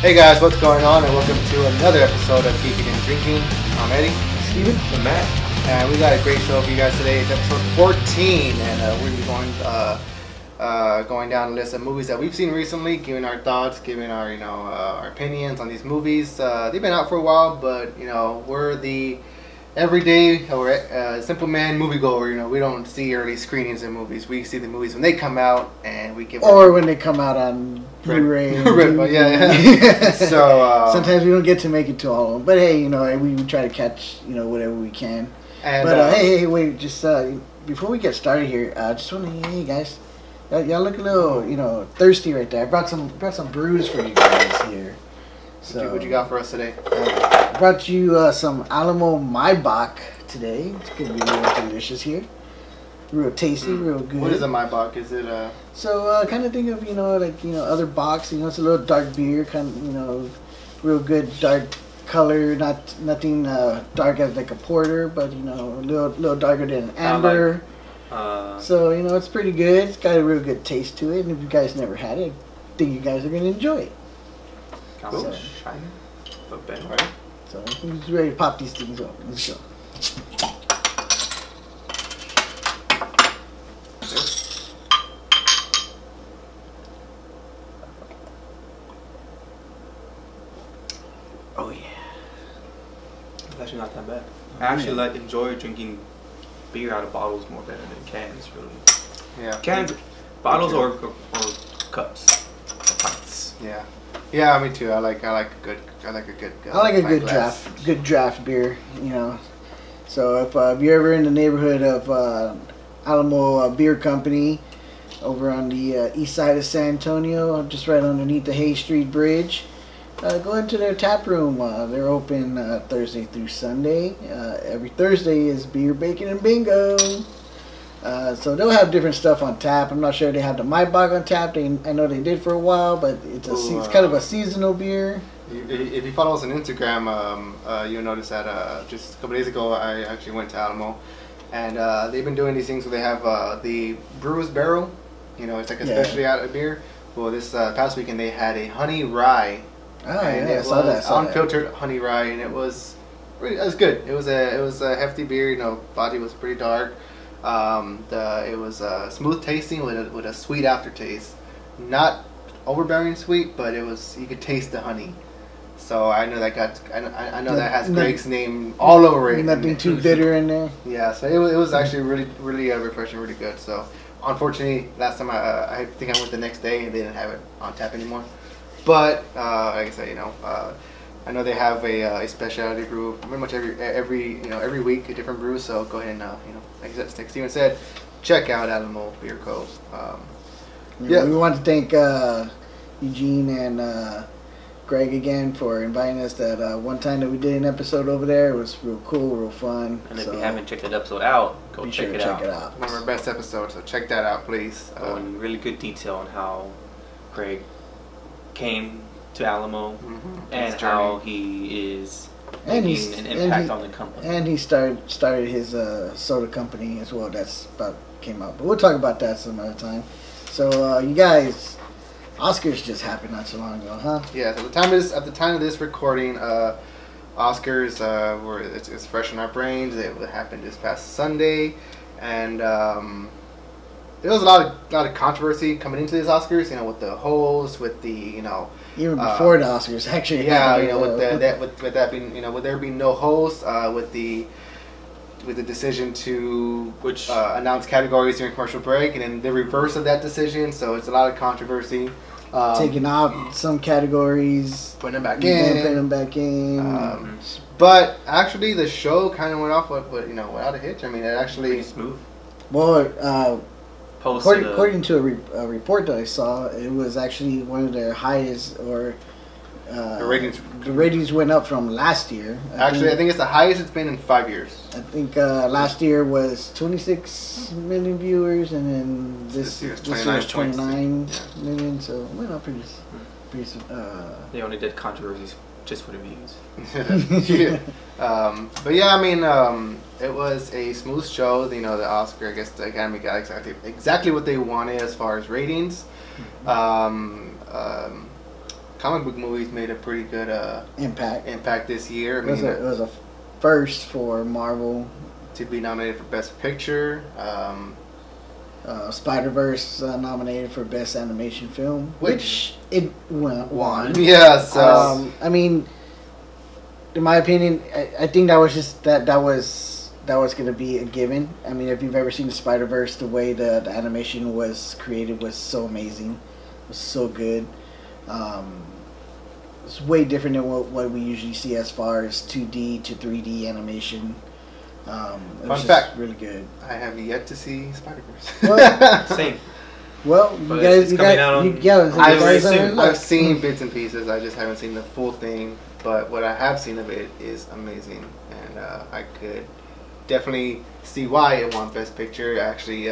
Hey guys, what's going on? And welcome to another episode of Geekin and Drinking. I'm Eddie. Steven. And Matt. And we got a great show for you guys today. It's episode 14, and we're going to be going down a list of movies that we've seen recently, giving our thoughts, giving our our opinions on these movies. They've been out for a while, but we're the everyday or simple man moviegoer. We don't see early screenings of movies. We see the movies when they come out, and we give. Or when they come out on Blu-ray. yeah. So sometimes we don't get to make it to all of them, but hey, we try to catch whatever we can. And, but hey, wait, just before we get started here, just want to hey guys, y'all look a little thirsty right there. I brought some brews for you guys here. So what you got for us today? I brought you some Alamo Maibocks today. It's gonna be real delicious here. Real tasty, real good. What is a My Bock? Is it a... So kind of think of other bocks. It's a little dark beer, kind of real good dark color. Nothing dark as like a porter, but a little darker than an amber. So it's pretty good. It's got a real good taste to it. And if you guys never had it, I think you guys are gonna enjoy it. Cool. So, Right. So I'm just ready to pop these things up. Let's go. Oh yeah. It's actually not that bad. I actually enjoy drinking beer out of bottles more better than cans, really. Yeah. Cans, bottles or cups, or pints. Yeah. Yeah, me too. I like a good draft beer. So if you're ever in the neighborhood of Alamo Beer Company, over on the east side of San Antonio, just right underneath the Hay Street Bridge. Go into their tap room. They're open Thursday through Sunday. Every Thursday is beer, bacon, and bingo. So they'll have different stuff on tap. I'm not sure if they have the My Bock on tap. I know they did for a while, but it's kind of a seasonal beer. If you follow us on Instagram, you'll notice that just a couple days ago I actually went to Alamo, and they've been doing these things where they have the Brewer's Barrel. It's like a specialty out of beer. Well, this past weekend they had a honey rye. Oh yeah, I saw that. Unfiltered honey rye, and it was good. It was a hefty beer. Body was pretty dark. It was smooth tasting with a sweet aftertaste. Not overbearing sweet, but you could taste the honey. So I know that that has Greg's name all over it. Nothing too bitter in there. Yeah, so it was actually really refreshing, really good. So unfortunately, last time I think I went the next day and they didn't have it on tap anymore. But like I said, I know they have a specialty brew pretty much every week, a different brew. So go ahead and like Steven said, check out Alamo Beer Co. We want to thank Eugene and Greg again for inviting us. That one time that we did an episode over there, it was real cool, real fun. And if you haven't checked that episode out, go check it out. One of our best episodes, so check that out, please. In really good detail on how Greg came to Alamo and how he is making an impact on the company. And he started his soda company as well. That's came out, but we'll talk about that some other time. So you guys, Oscars just happened not so long ago, huh? Yeah. At the time of this recording, Oscars it's fresh in our brains. It happened this past Sunday, and there was a lot of controversy coming into these Oscars. With the host, with the even before the Oscars actually. Yeah, with that being with there being no host, with the decision to announce categories during commercial break, and then the reverse of that decision. So it's a lot of controversy. Taking out some categories, putting them back in. But actually, the show kind of went off without a hitch. I mean, it actually pretty smooth. Well, according to a report that I saw, it was actually one of their highest, or the ratings went up from last year. I think it's the highest it's been in 5 years. I think last year was 26 million viewers, and then this year is 29 million. So it went up pretty. They only did controversies just for the views. But yeah, I mean, it was a smooth show. The Oscar, I guess the Academy got exactly what they wanted as far as ratings. Kind comic book movies made a pretty good impact this year. I mean, it was a first for Marvel to be nominated for Best Picture. Spider-Verse nominated for Best Animation Film, which it won. Yeah, so I mean, in my opinion, I think that was just that was going to be a given. I mean, if you've ever seen the Spider-Verse, the way the animation was created was so amazing. It was so good. It's way different than what we usually see as far as 2D to 3D animation. Fun fact, really good. I have yet to see Spider-Verse. Well, same. Well, I've seen bits and pieces. I just haven't seen the full thing. But what I have seen of it is amazing, and I could definitely see why it won Best Picture. Actually,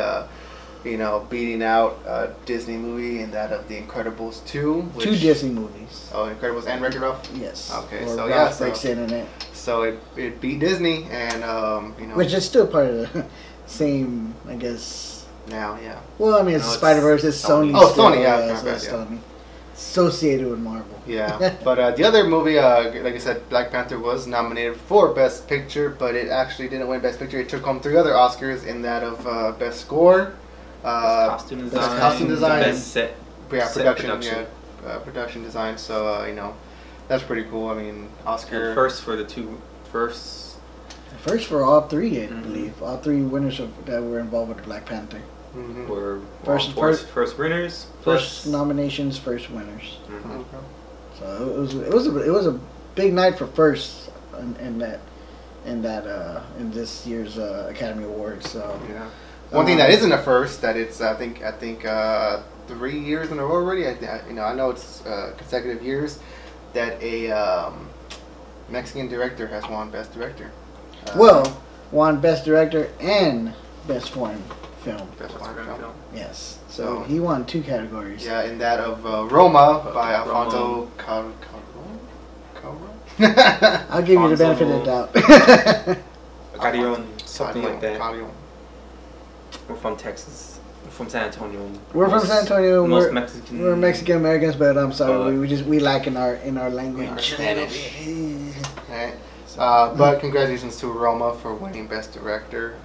beating out a Disney movie and that of The Incredibles 2. Two Disney movies. Oh, Incredibles and Wreck-It Ralph? Yes. Okay, or so Ralph breaks the internet. So it beat Disney, and which is still part of the same, I guess. Now, yeah. Well, I mean, it's Spider-Verse. It's Sony. Oh, Sony. Yeah, it's Sony. Associated with Marvel. Yeah, but the other movie, like I said, Black Panther was nominated for Best Picture, but it actually didn't win Best Picture. It took home 3 other Oscars in that of Best Score, Costume design, Best set, production. Yeah, production design. So that's pretty cool. I mean, Oscar and first for the first for all 3, I believe. All 3 winners that were involved with Black Panther. Were first winners, first nominations, first winners. Okay. So it was a big night for first in this year's Academy Awards. So yeah, one thing that isn't a first that it's I think 3 years in a row already. I know it's consecutive years that a Mexican director has won Best Director. Won Best Director and Best Foreign Film. Best Foreign Film. Yes. So he won 2 categories. Yeah, in that of Roma by Alfonso Cuarón. I'll give you the benefit of the doubt. Carrion, something like that. We're from Texas. We're from San Antonio. We're from San Antonio. We're Mexican Americans, but I'm sorry, we lack in our language. Spanish. Right. But congratulations to Roma for winning Best Director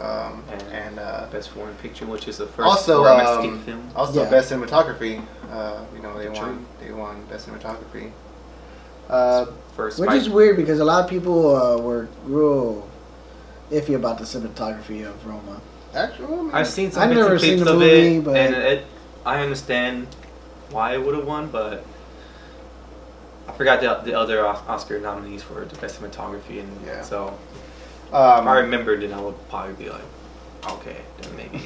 and Best Foreign Picture, which is the first for a Mexican film. Also, Best Cinematography. They won Best Cinematography. Which is weird because a lot of people were real iffy about the cinematography of Roma. Actually, I've seen some bits and clips of it, and I understand why it would have won, but I forgot the other Oscar nominees for the Best Cinematography, and so if I remembered, then I would probably be like, okay, then maybe.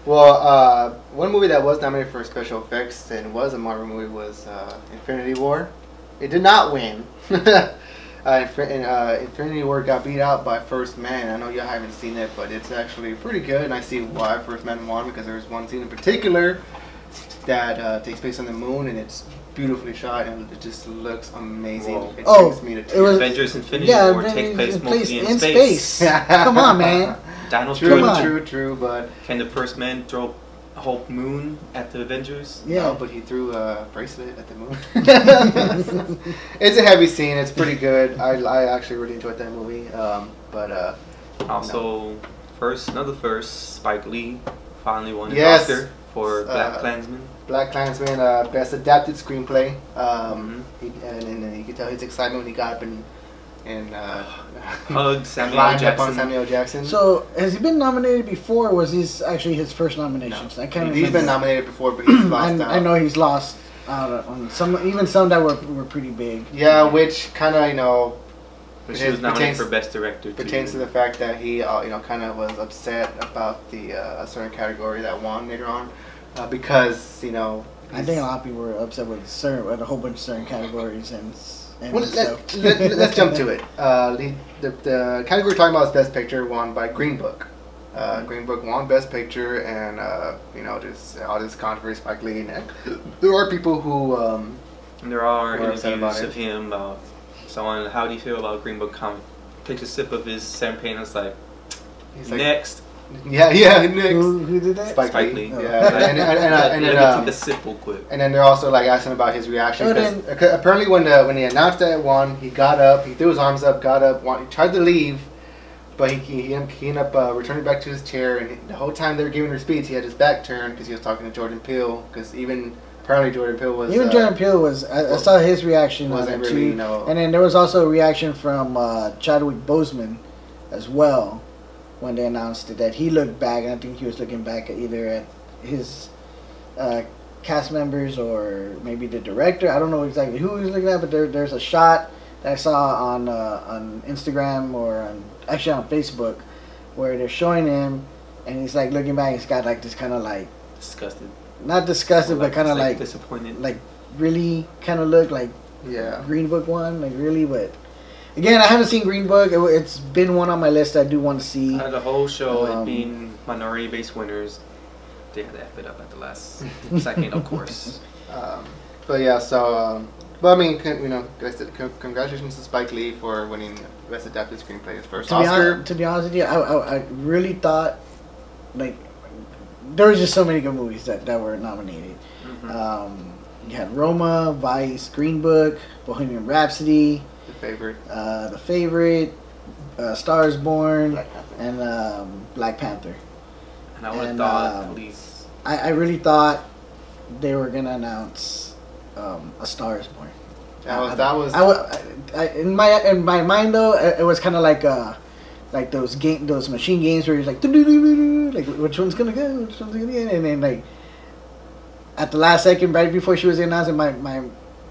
Well, one movie that was nominated for special effects and was a Marvel movie was Infinity War. It did not win. Infinity War got beat out by First Man. I know you haven't seen it, but it's actually pretty good, and I see why First Man won, because there's one scene in particular that takes place on the moon, and it's beautifully shot, and it just looks amazing. Whoa. It brings me to tears. Avengers Infinity War takes place mostly in space. Come on, man. True, but can the First Man throw a whole moon at the Avengers? Yeah. No, but he threw a bracelet at the moon. It's a heavy scene. It's pretty good. I actually really enjoyed that movie. Another first, Spike Lee finally won an Oscar for Black Klansman. Black Klansman, Best Adapted Screenplay. And you could tell his excitement when he got up and hugged Samuel Jackson. So, has he been nominated before, or was this actually his first nomination? No. I can't remember. He's been nominated before, but he's lost out. I know he's lost out on some that were pretty big. Yeah, which kind of, But she was nominated for Best Director. Pertains to the fact that he, kind of was upset about a certain category that won later on, because I think a lot of people were upset with a whole bunch of certain categories and stuff. Let's jump to it. The category we're talking about is Best Picture, won by Green Book. Green Book won Best Picture, and just all this controversy, Spike Lee, and there are people who and there are interviews of him about someone. How do you feel about Green Book? Takes a sip of his champagne. It's like, next. Yeah, Nick. Who did that? Spike Lee. Oh. Yeah, and take a sip real quick. And then they're also like asking about his reaction. Because apparently when he announced that it won, he got up, he threw his arms up, got up, he tried to leave, but he ended up returning back to his chair. And the whole time they were giving her speech, he had his back turned because he was talking to Jordan Peele. Because apparently Jordan Peele was... Jordan Peele was... I saw his reaction on it really, too. And then there was also a reaction from Chadwick Boseman as well when they announced it, that he looked back, and I think he was looking back at either at his cast members or maybe the director. I don't know exactly who he was looking at, but there's a shot that I saw on Instagram or actually on Facebook where they're showing him, and he's like looking back. He's got like this kind of like disgusted. Not disgusted, but kind of like disappointed. Like really kind of look like Green Book one, like really, but. Again, I haven't seen Green Book. It's been one on my list I do want to see. Out of the whole show, it being minority-based winners, they had to F it up at the last second, of course. But yeah, so... but I mean, congratulations to Spike Lee for winning Best Adapted Screenplay, his first Oscar. To be honest with you, I really thought, like, there was just so many good movies that were nominated. Mm-hmm. You had Roma, Vice, Green Book, Bohemian Rhapsody... The Favorite, Stars Born, and Black Panther. And I would have thought at least... I really thought they were gonna announce A Star Is Born. In my mind though, it was kind of like those machine games where you're like, like which one's gonna go, which one's gonna get, and then like at the last second, right before she was announcing, my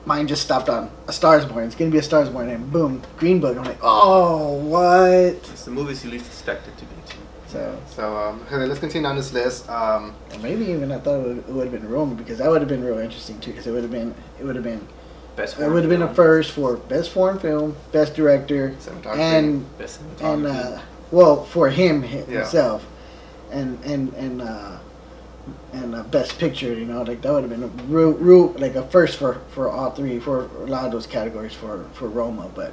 mine just stopped on A Star Is Born. It's gonna be A Star Is Born, and boom, Green Book. I'm like, oh, what? It's the movies you least expected to be too. So let's continue on this list. And maybe even I thought it would have been Roma, because that would have been real interesting too, because it would have been best. It would have been a first for best foreign film, best director, and well, for him himself, and best picture, you know, like that would have been a real like a first for all three, for a lot of those categories for Roma. But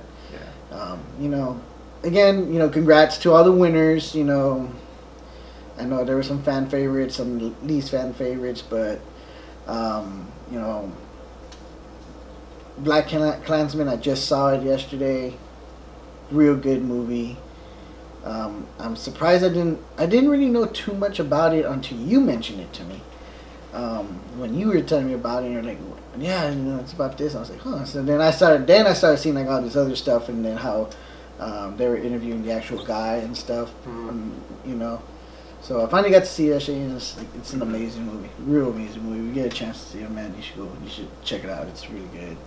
you know, again, you know, congrats to all the winners. You know, I know there were some fan favorites, some least fan favorites, but you know, Black Klansman, I just saw it yesterday. Real good movie. I'm surprised I didn't really know too much about it until you mentioned it to me. When you were telling me about it, you're like, yeah, you know, it's about this. I was like, huh. So then I started seeing like all this other stuff, and then how they were interviewing the actual guy and stuff, and, you know. So I finally got to see that shit, and it's an amazing movie, real amazing movie. If you get a chance to see it, man, you should check it out. It's really good.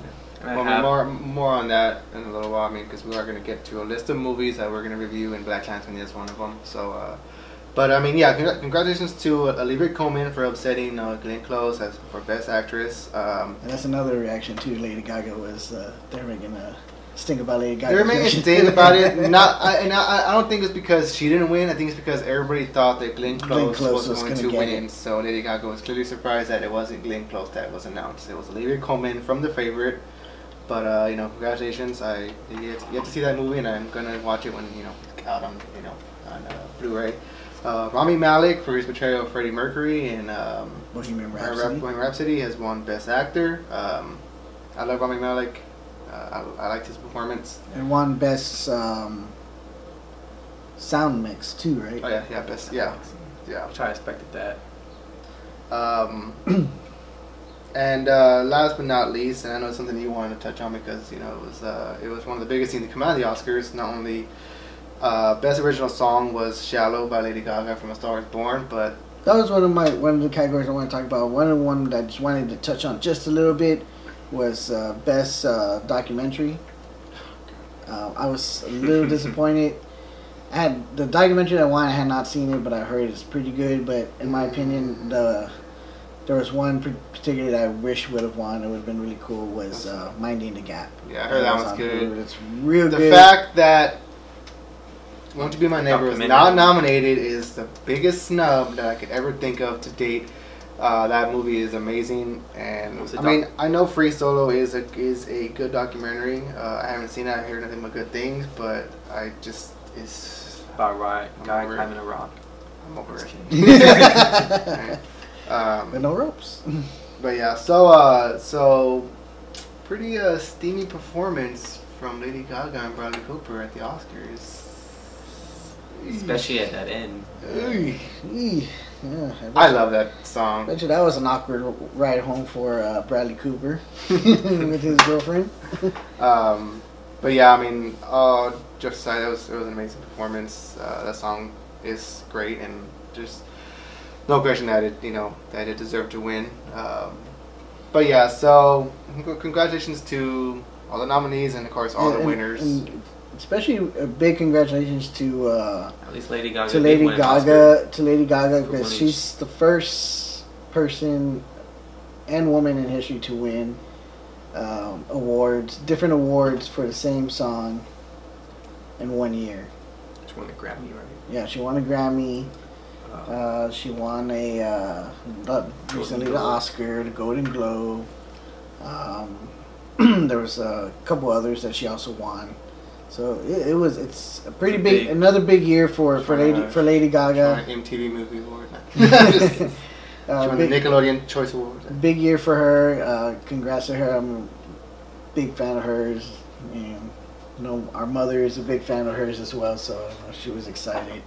Well, more on that in a little while. I mean, because we are going to get to a list of movies that we're going to review, and Black Klansman is one of them. So, but I mean, yeah, congratulations to Olivia Colman for upsetting Glenn Close as for Best Actress. And that's another reaction too. Lady Gaga was they're making a stink about Lady Gaga. They're making a stink about it. I don't think it's because she didn't win. I think it's because everybody thought that Glenn Close was going to win. So Lady Gaga was clearly surprised that it wasn't Glenn Close that was announced. It was Olivia Colman from The Favorite. But you know, congratulations! You get to see that movie, and I'm gonna watch it when it's out on Blu-ray. Rami Malek for his portrayal of Freddie Mercury in Bohemian Rhapsody has won Best Actor. I love Rami Malek. I liked his performance. And won Best Sound Mix too, right? Oh yeah, best, yeah. Which I expected that. And last but not least, and I know it's something you wanted to touch on because it was one of the biggest things to come out of the Oscars. Not only Best Original Song was "Shallow" by Lady Gaga from A Star Is Born, but that was one of the categories I want to talk about. One that I just wanted to touch on just a little bit was Best Documentary. I was a little disappointed. The documentary I wanted, I had not seen it, but I heard it's pretty good. But in my opinion, there was one particularly that I wish would have won. It would have been really cool. Was Minding the Gap. Yeah, I heard that one's good. It's real good. The fact that Won't You Be My Neighbor was not nominated is the biggest snub that I could ever think of to date. That movie is amazing, and I mean, I know Free Solo is a good documentary. I haven't seen it. I heard nothing but good things, but it's about right guy climbing a rock. I'm over it. Right. No ropes. But yeah, so pretty steamy performance from Lady Gaga and Bradley Cooper at the Oscars. Especially at that end. Yeah, I love that song. Bet you that was an awkward ride home for Bradley Cooper with his girlfriend. But yeah, I mean, just aside, it was an amazing performance. That song is great, and just no question that it deserved to win. But yeah, so congratulations to all the nominees and of course all the winners. And especially a big congratulations to at least Lady Gaga. To Lady Gaga because she's the first person and woman in history to win different awards for the same song in 1 year. She won a Grammy, right? Yeah, she won a Grammy. She won recently the Oscar, the Golden Globe. There was a couple others that she also won. So it's a pretty big, another big year for Lady Gaga. MTV Movie Award. She won the Nickelodeon Choice Award. Big year for her. Congrats to her. I'm a big fan of hers. And, our mother is a big fan of hers as well, so she was excited.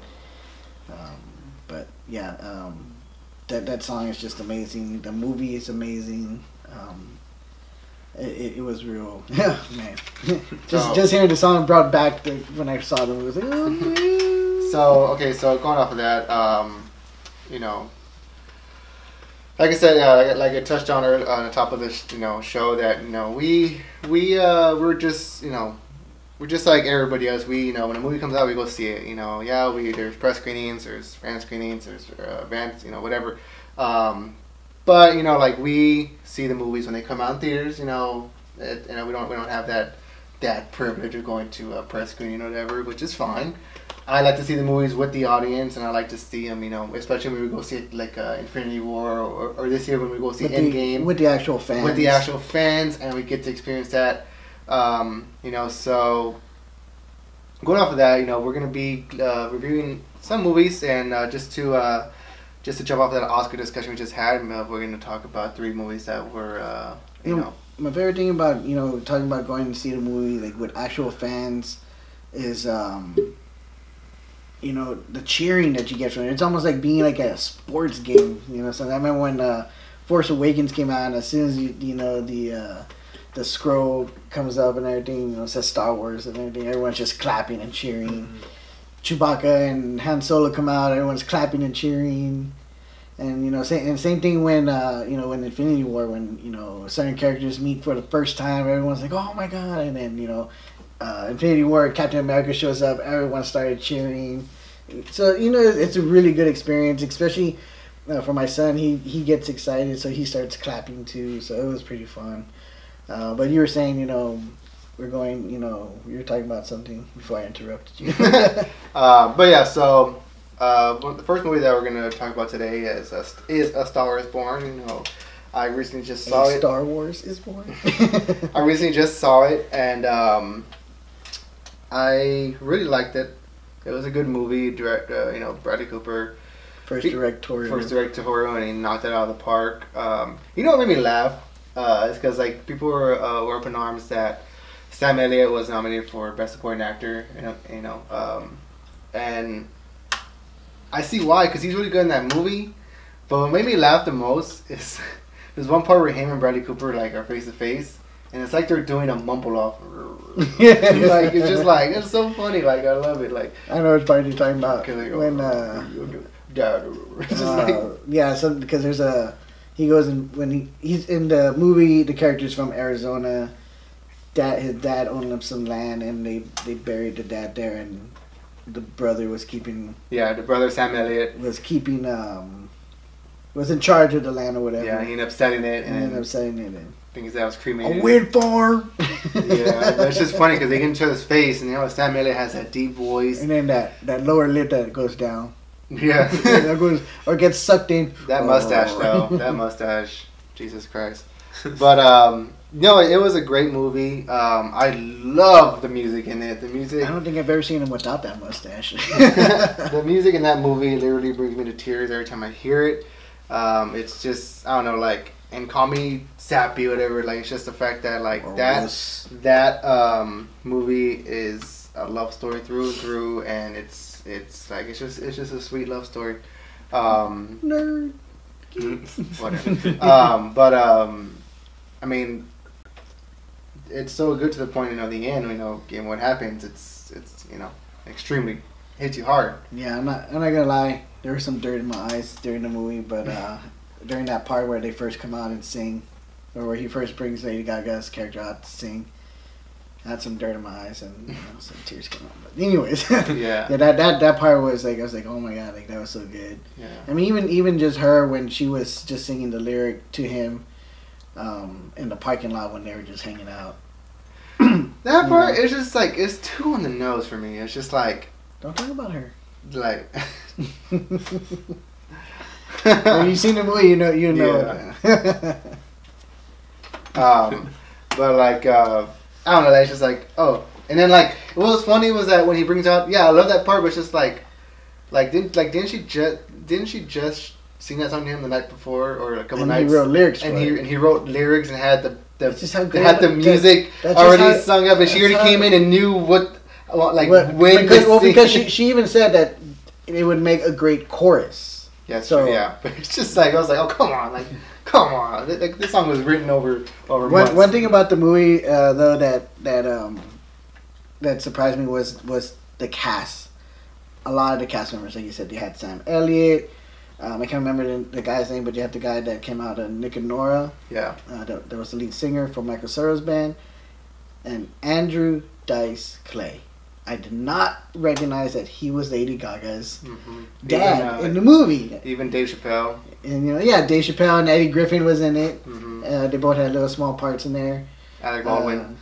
But yeah, that song is just amazing. The movie is amazing. It was real. Yeah, man. just hearing the song brought back when I saw the movie. I was like, oh, man. So going off of that, like I said, like I touched on earlier on the top of this, show that we're just like everybody else. When a movie comes out, we go see it. There's press screenings, there's fan screenings, there's events, whatever. But like we see the movies when they come out in theaters. We don't have that privilege of going to a press screening or whatever, which is fine. I like to see the movies with the audience, and I like to see them, especially when we go see like Infinity War or this year when we go see Endgame with the actual fans. With the actual fans, and we get to experience that. So going off of that, we're gonna be reviewing some movies, and just to jump off that Oscar discussion we just had, we're gonna talk about 3 movies that were My favorite thing about talking about going to see the movie like with actual fans is the cheering that you get from it. It's almost like being like at a sports game. So I remember when Force Awakens came out, and as soon as the scroll comes up and everything, says Star Wars and everything, everyone's just clapping and cheering. Mm-hmm. Chewbacca and Han Solo come out, everyone's clapping and cheering. And same thing when when Infinity War, when certain characters meet for the first time, everyone's like, oh my god, and then Infinity War, Captain America shows up, everyone started cheering. So it's a really good experience, especially for my son. He gets excited, so he starts clapping too. So it was pretty fun. But you were saying, we're going, you were talking about something before I interrupted you. But yeah, so the first movie that we're going to talk about today is A Star Wars Born. I recently just saw it. Star Wars is Born? I recently just saw it, and I really liked it. It was a good movie. Bradley Cooper. First directorial, and he knocked it out of the park. What made me laugh? It's because people were up in arms that Sam Elliott was nominated for Best Supporting Actor, and I see why, because he's really good in that movie. But what made me laugh the most is there's one part where him and Bradley Cooper are face to face, and it's like they're doing a mumble off. It's just it's so funny. I love it. I know which part you're talking about. When because there's he goes when he's in the movie. The character's from Arizona. His dad owned some land, and they buried the dad there, and the brother was keeping. Yeah, the brother Sam Elliott was keeping. Was in charge of the land or whatever. Yeah, he ended up selling it. And things that was cremated. A wind farm. Yeah, but it's just funny because they get into his face, and Sam Elliott has that deep voice, and then that lower lip that goes down. Yeah, that goes or gets sucked in. That mustache, though. That mustache, Jesus Christ. But No, it was a great movie. I love the music in it. The music. I don't think I've ever seen him without that mustache. The music in that movie literally brings me to tears every time I hear it. It's just, I don't know, like, and call me sappy, whatever. Like, it's just the fact that like that movie is a love story through and through, and it's like it's just a sweet love story. Nerd. Whatever. I mean, it's so good to the point, the end, and what happens, it's extremely hits you hard. Yeah, I'm not gonna lie. There was some dirt in my eyes during the movie, but during that part where they first come out and sing, or where he first brings Lady Gaga's character out to sing, I had some dirt in my eyes and some tears came out. But anyways, yeah, that part was like, I was like, oh my god, like that was so good. Yeah, I mean, even just her when she was just singing the lyric to him in the parking lot when they were just hanging out. That part, it's just like, it's too on the nose for me. It's just like, don't talk about her. Like, when you seen the movie, you know. Yeah. But like, I don't know. That's just like, oh, and then like, what was funny was that when he brings out, I love that part, but it's just like didn't she just sing that song to him the night before or a couple nights? He wrote lyrics, and he wrote lyrics and had the music that's already sung up, and she already came in and knew what. Because she even said that it would make a great chorus. Yeah, so, true, yeah. But it's just like, I was like, oh, come on. This song was written over months. One thing about the movie, though, that surprised me was the cast. A lot of the cast members, like you said, you had Sam Elliott. I can't remember the guy's name, but you had the guy that came out of Nick and Nora. Yeah. That was the lead singer for Michael Cera's band. And Andrew Dice Clay. I did not recognize that he was Lady Gaga's dad in the movie. Even Dave Chappelle. And Dave Chappelle and Eddie Griffin was in it. Mm-hmm. They both had little small parts in there. Alec Baldwin.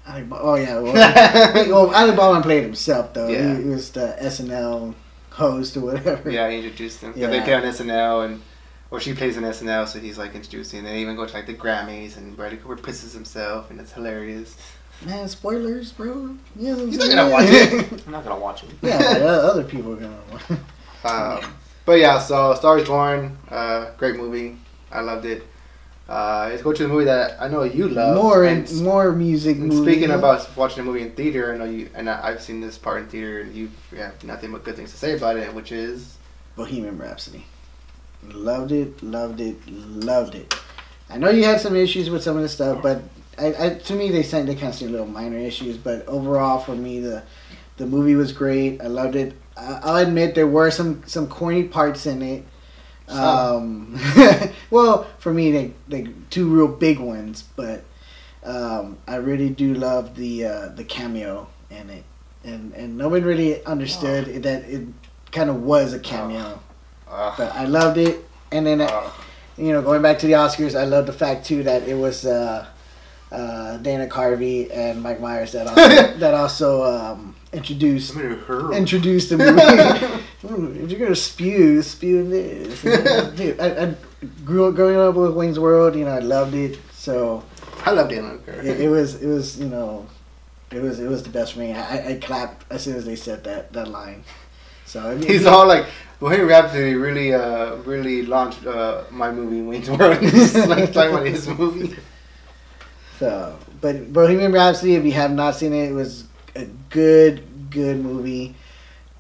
Alec Baldwin played himself though. Yeah. He was the SNL host or whatever. Yeah, he introduced him. Yeah, they play on SNL or she plays on SNL, so he's like introducing. And they even go to like the Grammys, and Bradley Cooper pisses himself, and it's hilarious. Man, spoilers, bro. He's not gonna watch it. I'm not gonna watch it. Yeah, other people are gonna watch it. But yeah, so Star is Born, great movie. I loved it. Let's go to the movie that I know you love. More music. And speaking about watching a movie in theater, I know you and I've seen this part in theater, and you have nothing but good things to say about it, which is Bohemian Rhapsody. Loved it. I know you had some issues with some of the stuff, but to me they kind of seem little minor issues. But overall, for me, the movie was great. I loved it. I'll admit there were some corny parts in it. Well, for me, they two real big ones, but I really do love the cameo in it, and no one really understood that it kind of was a cameo, but I loved it. And then going back to the Oscars, I love the fact too that it was Dana Carvey and Mike Myers that also introduced the movie. If you're gonna spew this. Dude, I growing up with Wayne's World. I loved it. So I loved it. It was the best for me. I clapped as soon as they said that line. So he's all like, Bohemian Rhapsody really launched my movie Wayne's World. Like talking about his movie. So, but Bohemian Rhapsody, if you have not seen it, it was a good movie.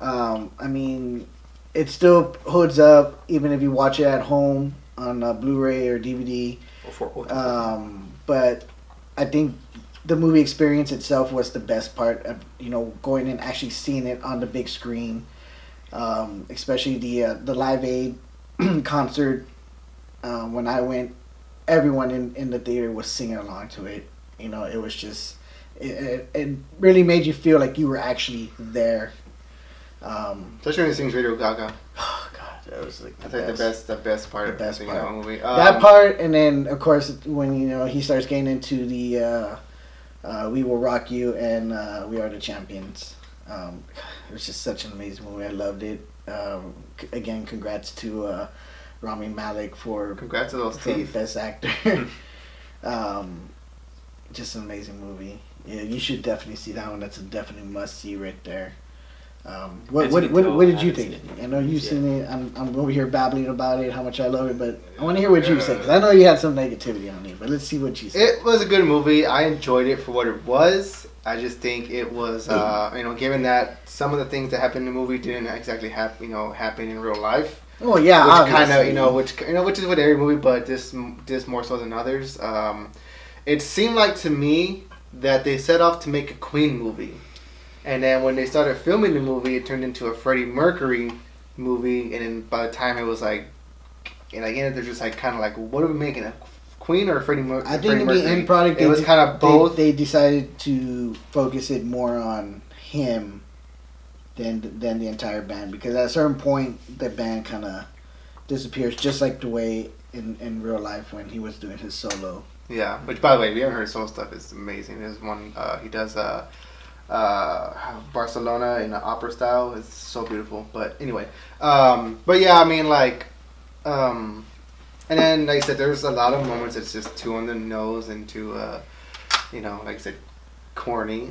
I mean, it still holds up even if you watch it at home on Blu-ray or DVD. But I think the movie experience itself was the best part of going and actually seeing it on the big screen. Especially the Live Aid concert. When I went, everyone in the theater was singing along to it. It was just it really made you feel like you were actually there. Especially when he sings Radio Gaga. Oh God, that was like the best part of the movie. That part, and then of course when he starts getting into the "We Will Rock You" and "We Are the Champions." It was just such an amazing movie. I loved it. Again, congrats to Rami Malek for congrats to those teeth. Best Actor. Just an amazing movie. Yeah, you should definitely see that one. That's a definitely must see right there. What did you think? I know you've seen it. I'm over here babbling about it, how much I love it, but I want to hear what you say, because I know you had some negativity on it, but let's see what you say. It was a good movie. I enjoyed it for what it was. I just think it was, given that some of the things that happened in the movie didn't exactly happen in real life. Oh yeah, which kind of which is with every movie, but this more so than others. It seemed like to me that they set off to make a Queen movie. And then when they started filming the movie, it turned into a Freddie Mercury movie. And then by the time it was like, and again, they're just like kind of like, what are we making, a Queen or a Freddie Mercury? I think in the end product, it was kind of both. They decided to focus it more on him than the entire band, because at a certain point, the band kind of disappears, just like the way in real life when he was doing his solo. Yeah, which by the way, if you haven't heard solo stuff, it's amazing. There's one he does. Barcelona in the opera style. It's so beautiful. But anyway, but yeah, I mean, like, and then like I said, there's a lot of moments that's just too on the nose and too, like I said, corny.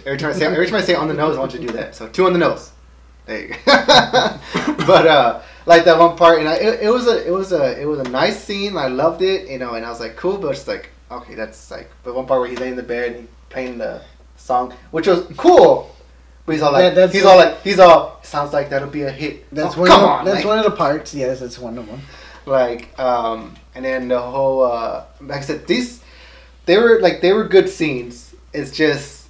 Every time I say on the nose, I want you to do that. So too on the nose. There you go. But like that one part, and it was a nice scene. I loved it, and I was like, cool, but it's like, okay, that's like, but one part where he's laying in the bed and he's playing the song, which was cool, but he's all like, sounds like that'll be a hit. That's one of the parts. Yes, that's one of them. Like, and then the whole, like I said, they were good scenes. It's just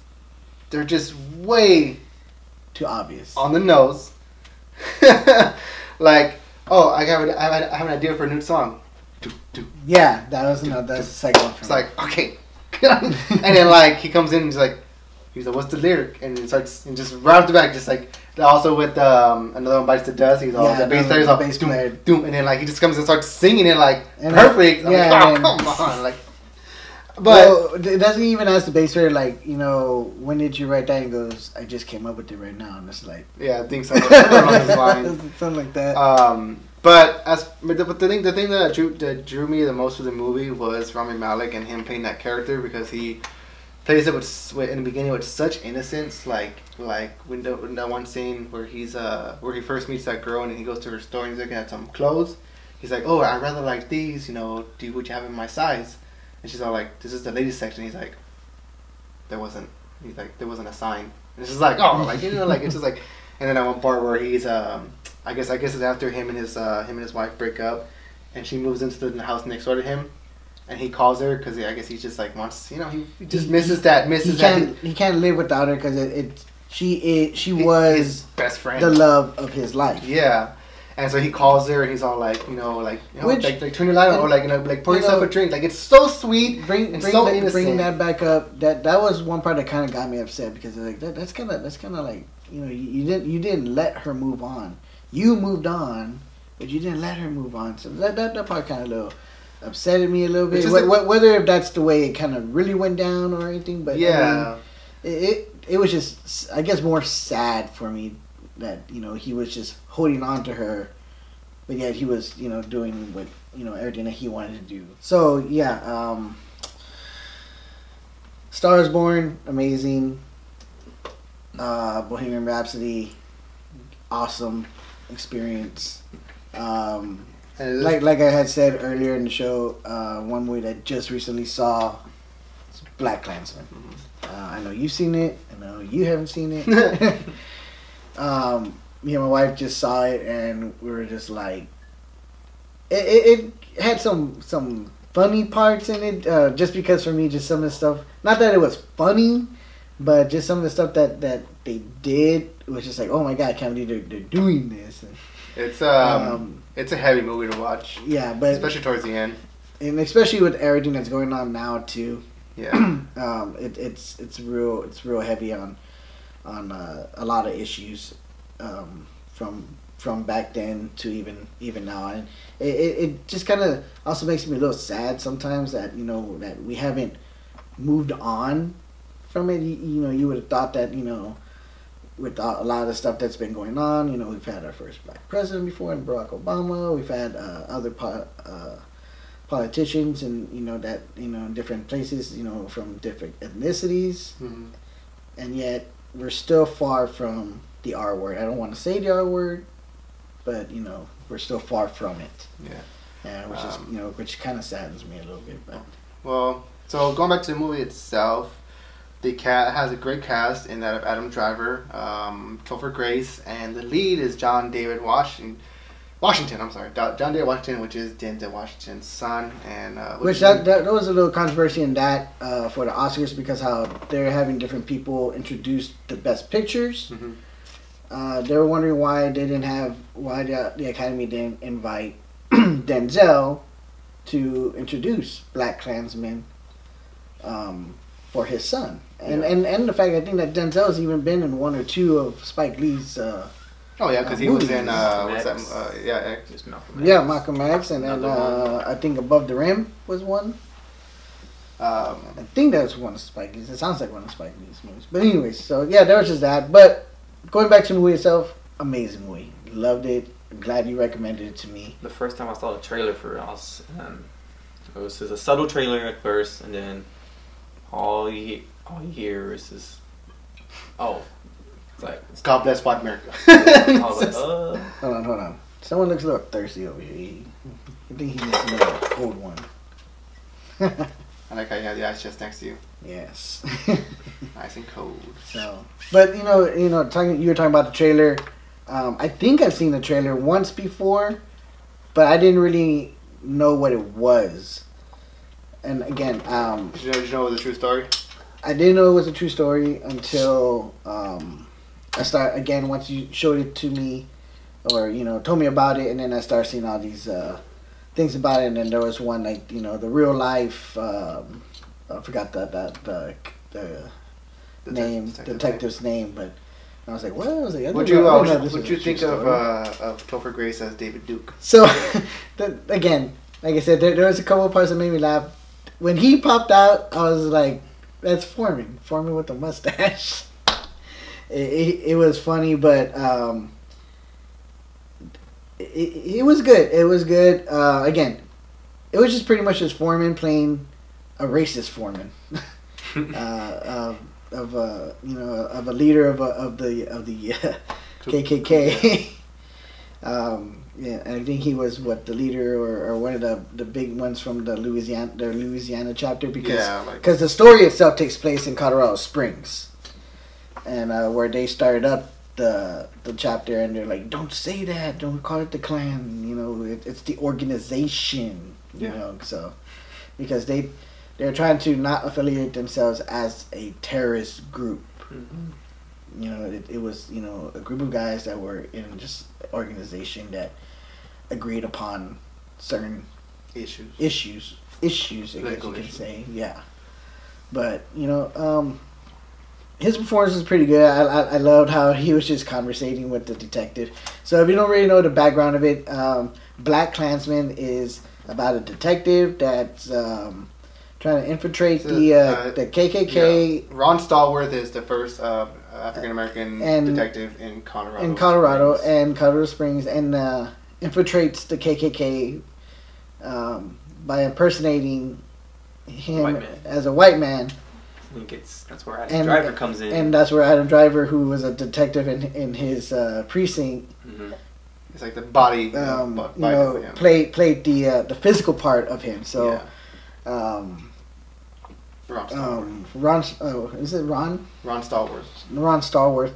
they're just way too obvious on the nose. Like, oh, I have an idea for a new song. Yeah, that's the second one. It's like, okay. And then like he comes in and he's like, what's the lyric? And he starts and just right off the back, just like also with another one bites the dust. He's all the bass player. He's all bass player. Doom, and then like he just comes and starts singing it like and perfect. I'm like, oh, come on, like. But doesn't he even ask the bass player like, when did you write that? And he goes, I just came up with it right now. And it's like, yeah, I think so. Something like that. But the thing that drew me the most to the movie was Rami Malek and him playing that character, because he plays it with in the beginning with such innocence, like when that one scene where where he first meets that girl and he goes to her store and he's looking at some clothes. He's like, oh, I rather like these. Would you have in my size? And she's all like, this is the ladies section. He's like, there wasn't a sign. And it's just like, oh, like it's just like, and then at one part where he's I guess it's after him and his wife break up, and she moves into the house next door to him, and he calls her because I guess he just like wants, he just misses that. He can't live without her because she was his best friend, the love of his life. Yeah, and so he calls her and he's all like, like turn your light on, or like pour yourself a drink. Like, it's so sweet. Bring that back up. That was one part that kind of got me upset, because like that's kind of like, you didn't let her move on. You moved on, but you didn't let her move on. So that part kind of upsetted me a little bit. Whether if that's the way it kind of really went down or anything, but yeah, I mean, it was just, I guess, more sad for me that he was just holding on to her, but yet he was doing what everything that he wanted to do. So yeah, Star is Born, amazing. Bohemian Rhapsody, awesome experience. Like I had said earlier in the show, one movie that just recently saw is Black Klansman. I know you've seen it. I know you haven't seen it. Me and my wife just saw it, and we were just like, it had some funny parts in it. Just because for me, just some of the stuff, not that it was funny, but just some of the stuff that they did was just like, oh my god, I can't believe they're doing this. And, it's a heavy movie to watch. Yeah, but especially towards the end, and especially with everything that's going on now too. Yeah, it's real heavy on a lot of issues, from back then to even now, and it just kind of also makes me a little sad sometimes that that we haven't moved on from it. You would have thought that with a lot of the stuff that's been going on, politicians and that in different places, from different ethnicities, and yet we're still far from the R word. I don't want to say the R word, but we're still far from it. Yeah. Which is which kind of saddens me a little bit. But well, so going back to the movie itself, the cat has a great cast in that of Adam Driver, Topher Grace, and the lead is John David Washington. John David Washington, which is Denzel Washington's son, and which that was a little controversy in that for the Oscars, because how they're having different people introduce the best pictures. They were wondering why the Academy didn't invite Denzel to introduce Black Klansman for his son, and the fact I think that Denzel has even been in one or two of Spike Lee's. Because he was in Malcolm Malcolm X, and then I think Above the Rim was one. I think that was one of Spike Lee's. It sounds like one of Spike Lee's movies. But anyways, so yeah, there was just that. But going back to the movie itself, amazing movie. Loved it. I'm glad you recommended it to me. The first time I saw the trailer for us, it was just a subtle trailer at first, and then all you hear is this. It's God Bless White America. I was like, Hold on. Someone looks a little thirsty over here. I think he needs another cold one. I like how you have the ice chest next to you. Yes. Nice and cold. So, but you were talking about the trailer. I think I've seen the trailer once before, but I didn't really know what it was. And again, did you know it was a true story? I didn't know it was a true story until once you showed it to me, or told me about it, and then I started seeing all these things about it. And then there was one like the real life. I forgot the detective's name, but I was like, what? I was like, Would you think of Topher Grace as David Duke? So, again, like I said, there was a couple of parts that made me laugh. When he popped out, I was like, that's Foreman with a mustache. It was funny, but it was good. It was good. Again, it was just pretty much just Foreman playing a racist Foreman, of a leader of the KKK. And I think he was the leader or one of the big ones from the Louisiana chapter, because the story itself takes place in Colorado Springs, and where they started up the chapter, and they're like, don't say that, don't call it the Klan, it's the organization, so because they're trying to not affiliate themselves as a terrorist group. It was a group of guys that were in just organization that agreed upon certain issues, I guess you can say, yeah. But his performance was pretty good. I loved how he was just conversating with the detective. So if you don't really know the background of it, Black Klansman is about a detective that's trying to infiltrate the KKK. Yeah. Ron Stallworth is the first African American detective in Colorado. In Colorado and Colorado Springs, and infiltrates the KKK by impersonating him as a white man. That's where Adam Driver comes in. And that's where Adam Driver, who was a detective in his precinct, it's like the body, played the physical part of him. So, is it Ron? Ron Stallworth. Ron Stallworth.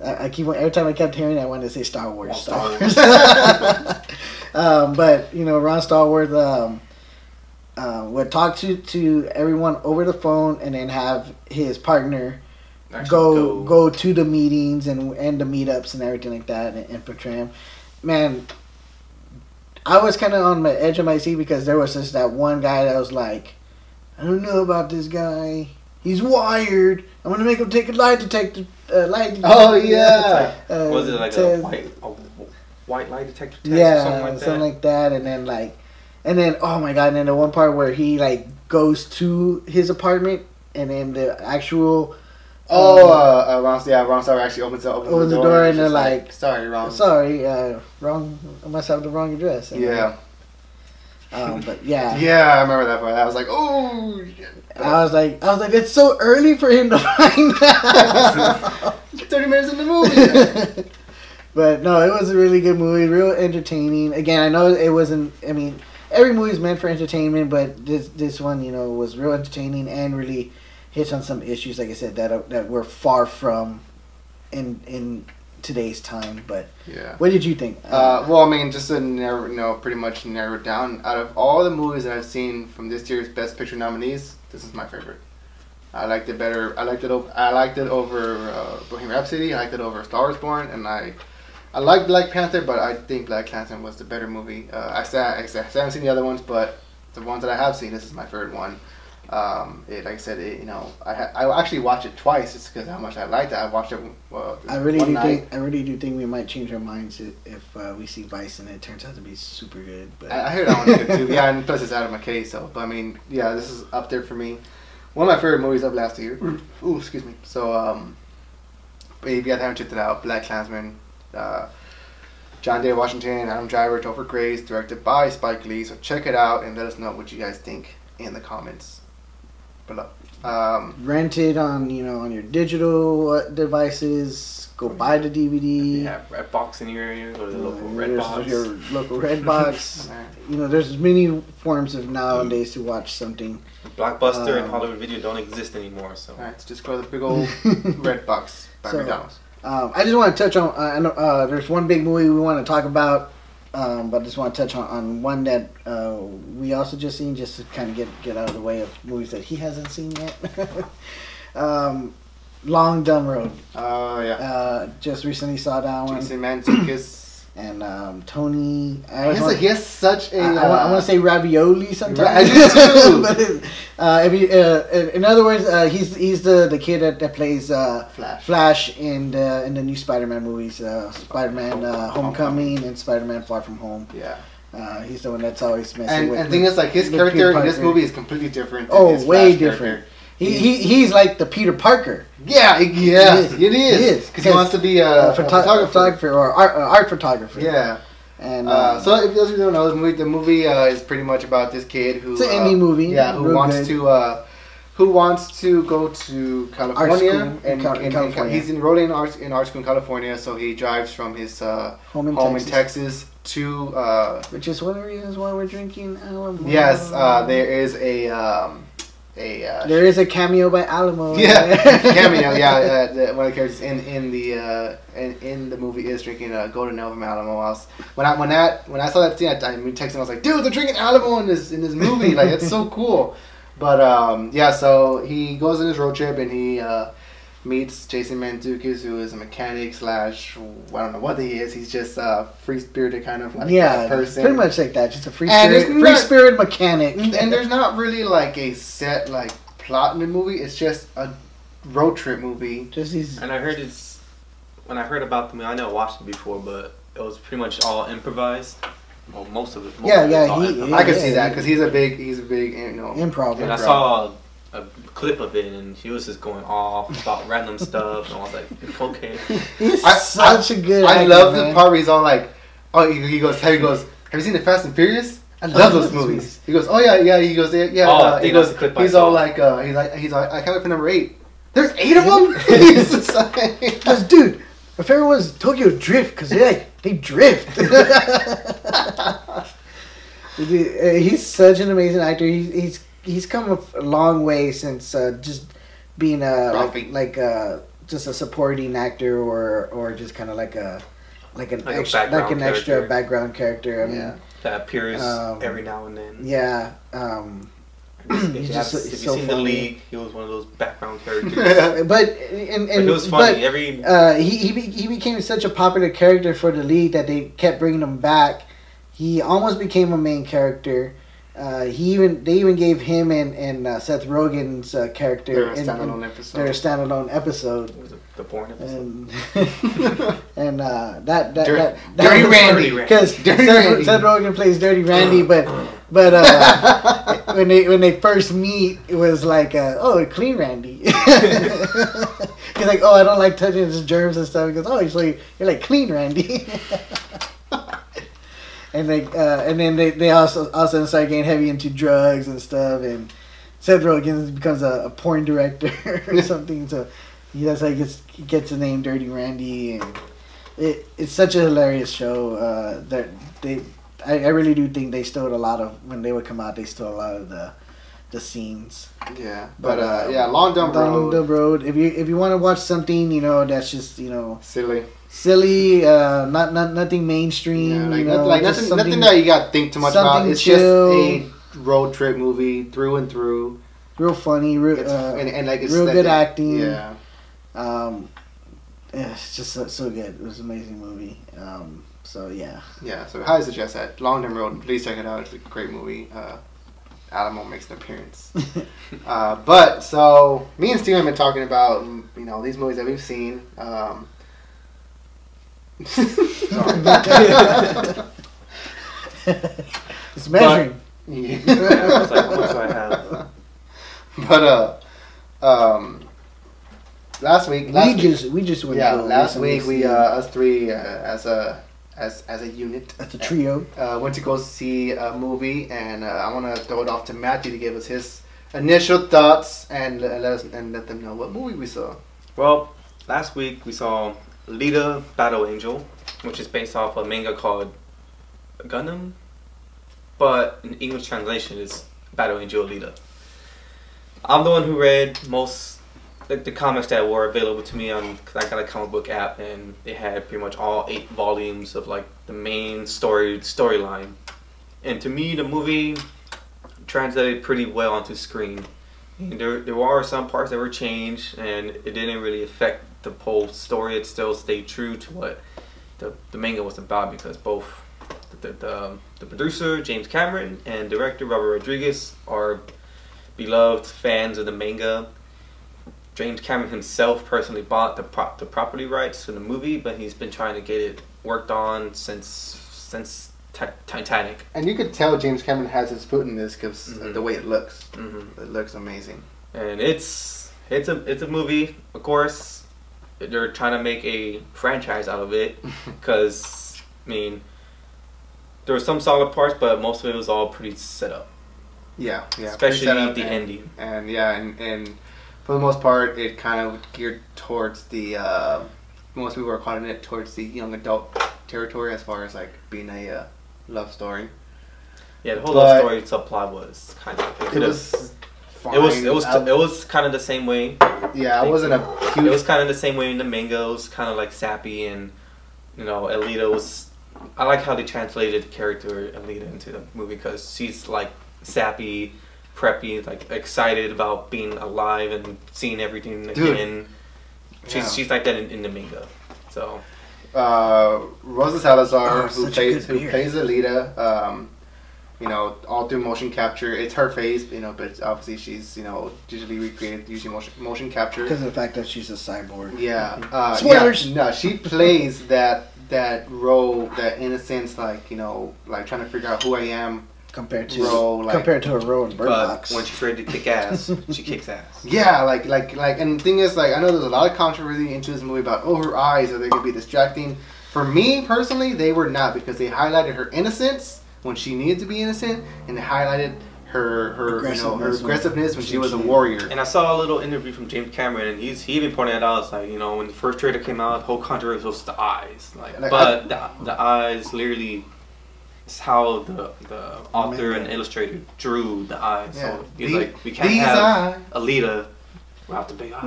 Every time I kept hearing that, I wanted to say Star Wars. Star Wars. But Ron Stallworth would talk to everyone over the phone, and then have his partner go to the meetings and the meetups and everything like that, and portray him. Man, I was kind of on the edge of my seat, because there was just that one guy that was like, I don't know about this guy. He's wired. I'm gonna make him take a lie detector. Oh yeah. Was it like a white lie detector test? Yeah, or something like that. And then oh my god! And then the one part where he goes to his apartment, and then the actual. Ron Star actually opens the door, and they're like, sorry, Ron. Sorry, wrong. I must have the wrong address. And But yeah. Yeah, I remember that part. I was like, oh. I was like, it's so early for him to find out. 30 minutes in the movie. But no, it was a really good movie, real entertaining. Again, I know it wasn't. I mean, every movie is meant for entertainment, but this one, was real entertaining and really hits on some issues, like I said, that we're far from in today's time. But yeah, what did you think? Well, I mean, just to pretty much narrow it down. Out of all the movies that I've seen from this year's Best Picture nominees, this is my favorite. I liked it better. I liked it over Bohemian Rhapsody. I liked it over Star Wars Born, and I like Black Panther, but I think Black Klansman was the better movie. I haven't seen the other ones, but the ones that I have seen, this is my favorite one. Like I said, I actually watched it twice just because how much I liked it. I watched it. I really do think we might change our minds if we see Vice and it turns out to be super good. But I heard that one's good too. Yeah, and plus it's Adam McKay, so. But I mean, yeah, this is up there for me. One of my favorite movies of last year. Ooh, excuse me. So, if you guys haven't checked it out, Black Klansman. John David Washington, Adam Driver, Topher Grace, directed by Spike Lee. So check it out and let us know what you guys think in the comments below. Rent it on your digital devices. Go buy the DVD. Yeah, Redbox in your area. Go to the local Redbox. Your local Redbox. There's many forms of nowadays to watch something. Blockbuster and Hollywood Video don't exist anymore. So alright, so just go to the big old Redbox by McDonald's. I just want to touch on. I know there's one big movie we want to talk about, but I just want to touch on one that we also just seen, just to kind of get out of the way of movies that he hasn't seen yet. Long Dumb Road. Oh yeah. Just recently saw that one. Jason Mantzoukas. And Tony. He has such a. I want to say ravioli sometimes. I do too. But in other words, he's the kid that plays Flash in the new Spider-Man movies, Spider-Man Homecoming and Spider-Man Far From Home. Yeah. He's the one that's always messing with. And the thing is, like, his character in this movie is completely different. Oh, way different. He's like the Peter Parker. Yeah, it is. Because he wants to be a photographer or art photographer. Yeah. And so if those of you don't know, the movie is pretty much about this kid who. It's an indie movie. Yeah, who wants to go to California and he's enrolling in art school in California. So he drives from his home in Texas to which is one of the reasons why we're drinking Alamo. Yes, there is a. There is a cameo by Alamo. Yeah, cameo. Yeah, one of the characters in the movie is drinking Golden Ale from Alamo. When I saw that scene, I texted him. I was like, "Dude, they're drinking Alamo in this movie. Like, it's so cool." But yeah, so he goes on his road trip and he meets Jason Mantzoukas, who is a mechanic / I don't know what he is. He's just a free spirited kind of person. Pretty much like that. Just a free spirit mechanic. And there's not really like a set plot in the movie. It's just a road trip movie. And I heard when I heard about the movie, I never watched it before, but it was pretty much all improvised. Well, most of it. I can see that because he's a big improv. And I saw a clip of it, and he was just going off about random stuff, and I was like, okay. He's such a good actor, love the part where he's all like, oh, he goes, have you seen the Fast and Furious? I love those movies. He goes, oh yeah. He goes, yeah. He goes, he's all like, I can't wait for number 8. There's 8 of them. He's just like, dude, my favorite was Tokyo Drift because they drift. He's such an amazing actor. He's come a long way since just being just a supporting actor or just kind of like an extra background character. I mean, that appears every now and then. Yeah. If you've seen The League, he was one of those background characters. But it was funny. He became such a popular character for The League that they kept bringing him back. He almost became a main character. They even gave him and Seth Rogen's character their standalone episode. It was the porn episode. And that Dirty Randy, because Seth Rogen plays Dirty Randy, but when they first meet, it was like clean Randy. He's like, oh, I don't like touching his germs and stuff. He goes, oh, so you're like clean Randy. And then they also start getting heavy into drugs and stuff, and Seth Rogen becomes a porn director or something. So that's how he gets the name Dirty Randy, and it's such a hilarious show. That I really do think they stole a lot of, when they would come out, they stole a lot of the scenes. Yeah, but yeah, Long Dumb Road. If you want to watch something, that's just silly, nothing mainstream. Yeah, nothing that you got to think too much about. It's chill. Just a road trip movie through and through. Real funny, real good acting. Yeah. It's just so good. It was an amazing movie. So yeah. Yeah. So highly suggest that Long Dumb Road. Please check it out. It's a great movie. Alamo makes an appearance. But so me and Steven have been talking about these movies that we've seen. Sorry. It's measuring. I was like, what do I have? But last week we just went. Yeah, last week we us three as a unit, as a trio, went to go see a movie, and I want to throw it off to Matthew to give us his initial thoughts and let them know what movie we saw. Well, last week we saw Alita Battle Angel, which is based off a manga called Gundam, but in English translation is Battle Angel Alita. I'm the one who read most the comics that were available to me because I got a comic book app, and it had pretty much all 8 volumes of like the main storyline. And to me, the movie translated pretty well onto screen. And there were some parts that were changed, and it didn't really affect the whole story. It still stayed true to what the manga was about, because both the producer James Cameron and director Robert Rodriguez are beloved fans of the manga. James Cameron himself personally bought the property rights to the movie, but he's been trying to get it worked on since Titanic. And you could tell James Cameron has his foot in this because the way it looks. It looks amazing. And it's a movie, of course. They're trying to make a franchise out of it because, I mean, there were some solid parts, but most of it was all pretty set up. Yeah. Especially the ending. And and for the most part, it kind of geared towards the most people are calling it towards the young adult territory as far as like being a love story. Yeah, the whole love story subplot was kind of it was kind of the same way. Yeah, it wasn't a huge. It was kind of the same way in the manga. It was kind of like sappy, and Alita was. I like how they translated the character Alita into the movie because she's like sappy, preppy, like excited about being alive and seeing everything again. She's like that in the manga. So Rosa Salazar, who plays Alita, all through motion capture. It's her face, but obviously she's digitally recreated using motion capture because of the fact that she's a cyborg. Yeah. Spoilers. Yeah, no, she plays that role, that innocence, like trying to figure out who I am. Compared to her role in Bird Box. When she's ready to kick ass, she kicks ass. Yeah, like, and the thing is, I know there's a lot of controversy into this movie about, her eyes, are they gonna be distracting? For me, personally, they were not, because they highlighted her innocence when she needed to be innocent, and they highlighted her aggressiveness when she was a warrior. And I saw a little interview from James Cameron, and he even pointed it out. It's like, when the first trailer came out, the whole controversy was the eyes, but the eyes literally. It's how the author and illustrator drew the eyes. Yeah. So he's like, we can't have Alita without the big eyes.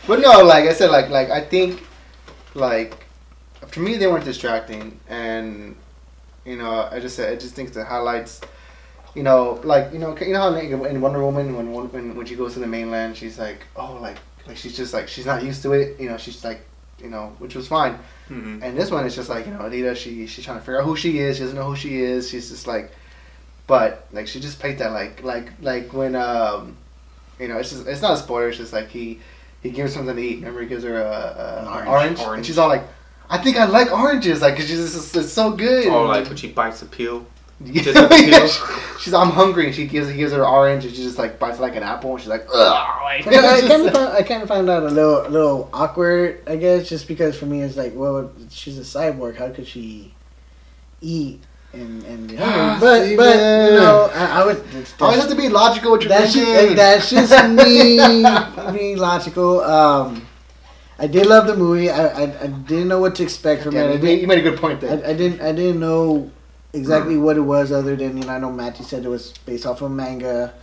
But no, like I said, like I think, to me they weren't distracting, and I just think the highlights, how in Wonder Woman when she goes to the mainland, she's like, she's just like, she's not used to it, she's like, which was fine. Mm-hmm. And this one is just like, Alita, she's trying to figure out who she is. She doesn't know who she is. She's just like, but like she just played that like when it's not a spoiler. It's just like he gives her something to eat. Remember, he gives her an orange, and she's all like, I think I like oranges, like, cause it's so good. Oh, like when she bites the peel. She's I'm hungry, and he gives her orange, and she just like bites like an apple, and she's like, ugh. I kind of found that a little awkward, I guess, just because for me it's like, well, she's a cyborg, how could she eat? And but you know, I would always have to be logical with your thinking. That's just me being logical. I did love the movie. I didn't know what to expect from it. You made a good point there. I didn't know exactly what it was, other than, you know, I know Matthew said it was based off of a manga.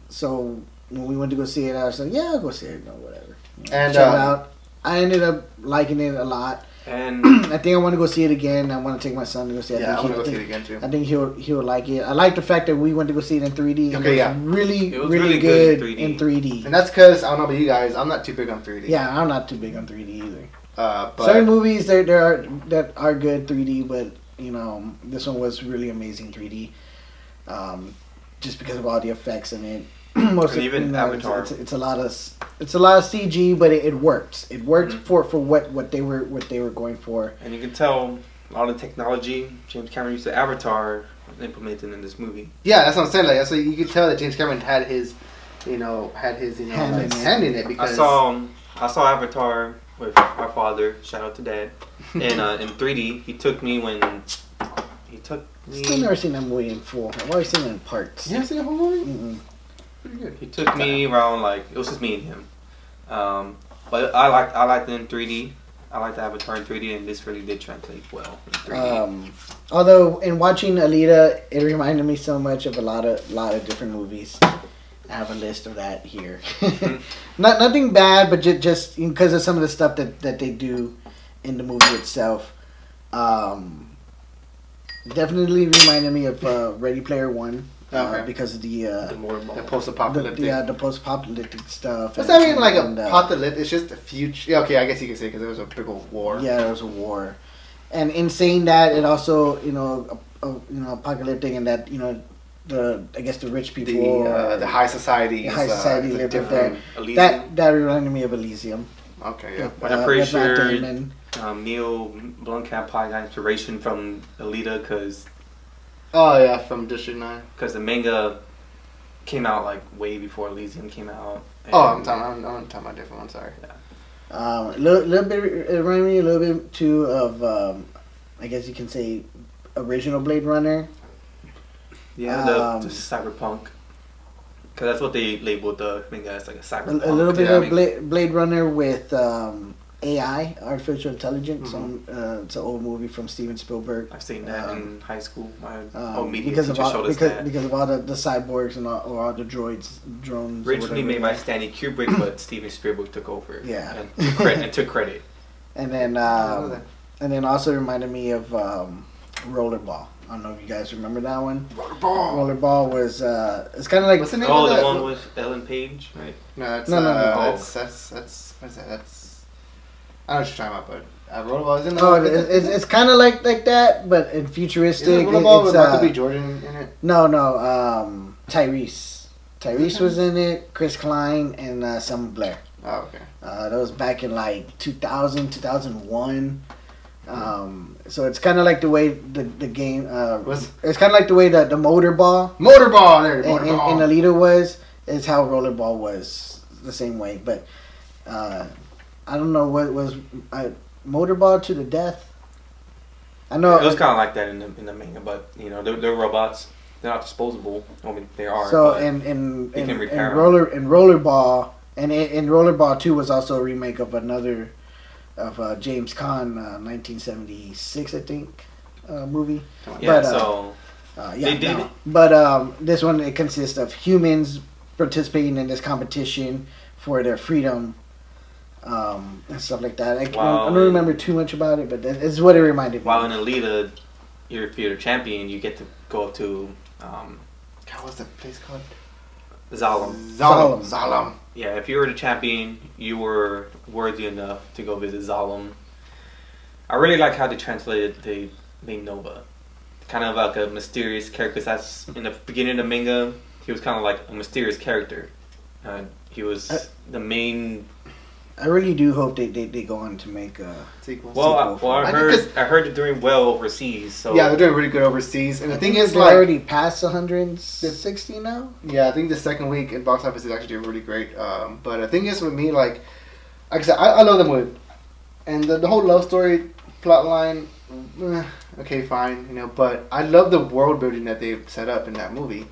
So when we went to go see it, I was like, yeah, I'll go see it. No, whatever. You know, and check it out. I ended up liking it a lot. And I think I want to go see it again. I want to take my son to go see it. Yeah, I want to go see it again too. I think he'll like it. I like the fact that we went to go see it in 3D. Okay, yeah. It was really good in 3D. And that's because, I don't know about you guys, I'm not too big on 3D. Yeah, I'm not too big on 3D either. But certain movies that are good 3D, but you know, this one was really amazing 3D. Just because of all the effects in it. Most and even Avatar. It's a lot of CG, but it works. It worked for what they were going for. And you can tell a lot of technology James Cameron used to Avatar implemented in this movie. Yeah, that's what I'm saying. Like, so you could tell that James Cameron had his hand in it, because I saw Avatar with my father. Shout out to Dad. And in 3D, he took me. Still never seen that movie in full. I've always seen it in parts. You haven't seen the whole movie? Mm-mm. Pretty good. He took me around, like, it was just me and him. But I liked it in 3D. I liked Avatar in 3D, and this really did translate well in 3D. Although in watching Alita, it reminded me so much of a lot of different movies. I have a list of that here. Nothing bad, but just because of some of the stuff that they do in the movie itself. Definitely reminded me of Ready Player One. Because of the post-apocalyptic. The post-apocalyptic stuff. It's not even like apocalyptic. It's just a future. Yeah, okay, I guess you could say, because there was a big old war. Yeah, there was a war, and in saying that, it also apocalyptic, and that I guess the rich people, the high society, lived there. That reminded me of Elysium. Okay, yeah. But I'm pretty sure Neil Blomkamp probably got inspiration from Alita, because. Oh yeah, from District 9. Because the manga came out like way before Elysium came out. I'm talking about different one. Sorry. Yeah. Little bit. It reminded me a little bit too of, I guess you can say, original Blade Runner. Yeah, the cyberpunk. Because that's what they labeled the manga as, like a cyberpunk. A little bit of Blade Runner with AI, artificial intelligence. It's an old movie from Steven Spielberg. I've seen that in high school. My media because teacher showed us that. Because of all the cyborgs and all the drones. Originally made by Stanley Kubrick, but Steven Spielberg took over. Yeah, and took credit. And then also reminded me of Rollerball. I don't know if you guys remember that one. Rollerball was it's kind of like, what's the name of that? The one with Ellen Page, right? No, no. That's what is that? That's, I know what you're talking about, but Rollerball isn't. It's kind of like that, but in futuristic. Isn't Rollerball with Michael B. Jordan in it? No. Tyrese was in it. Chris Klein and Selma Blair. Oh, okay. That was back in like 2000, 2001. So it's kind of like the way the game it's kind of like the way that the motorball in Alita is how Rollerball was the same way, but I don't know what was motorball to the death. I know it was kind of like that in the manga, but they're robots. They're not disposable. I mean, they are. So in Rollerball and in Rollerball 2 was also a remake of another. Of James Caan, 1976, I think, movie. Yeah, they did it. But this one, it consists of humans participating in this competition for their freedom and stuff like that. I don't remember too much about it, but it's what it reminded me. While in Alita, if you're the champion, you get to go up to... what's the place called? Zalem. Yeah, if you were the champion, you were worthy enough to go visit Zalem. I really like how they translated the main Nova. Kind of like a mysterious character. That's in the beginning of the manga, he was kind of like a mysterious character. He was the main I really do hope they go on to make a sequel. Well, I heard they're doing well overseas. So yeah, they're doing really good overseas. And the thing is, they're like, already past 160 now. Yeah, I think the second week in box office is actually doing really great. But the thing is with me, like I said, I love the movie, and the whole love story plot line. Okay, fine, you know, but I love the world building that they set up in that movie.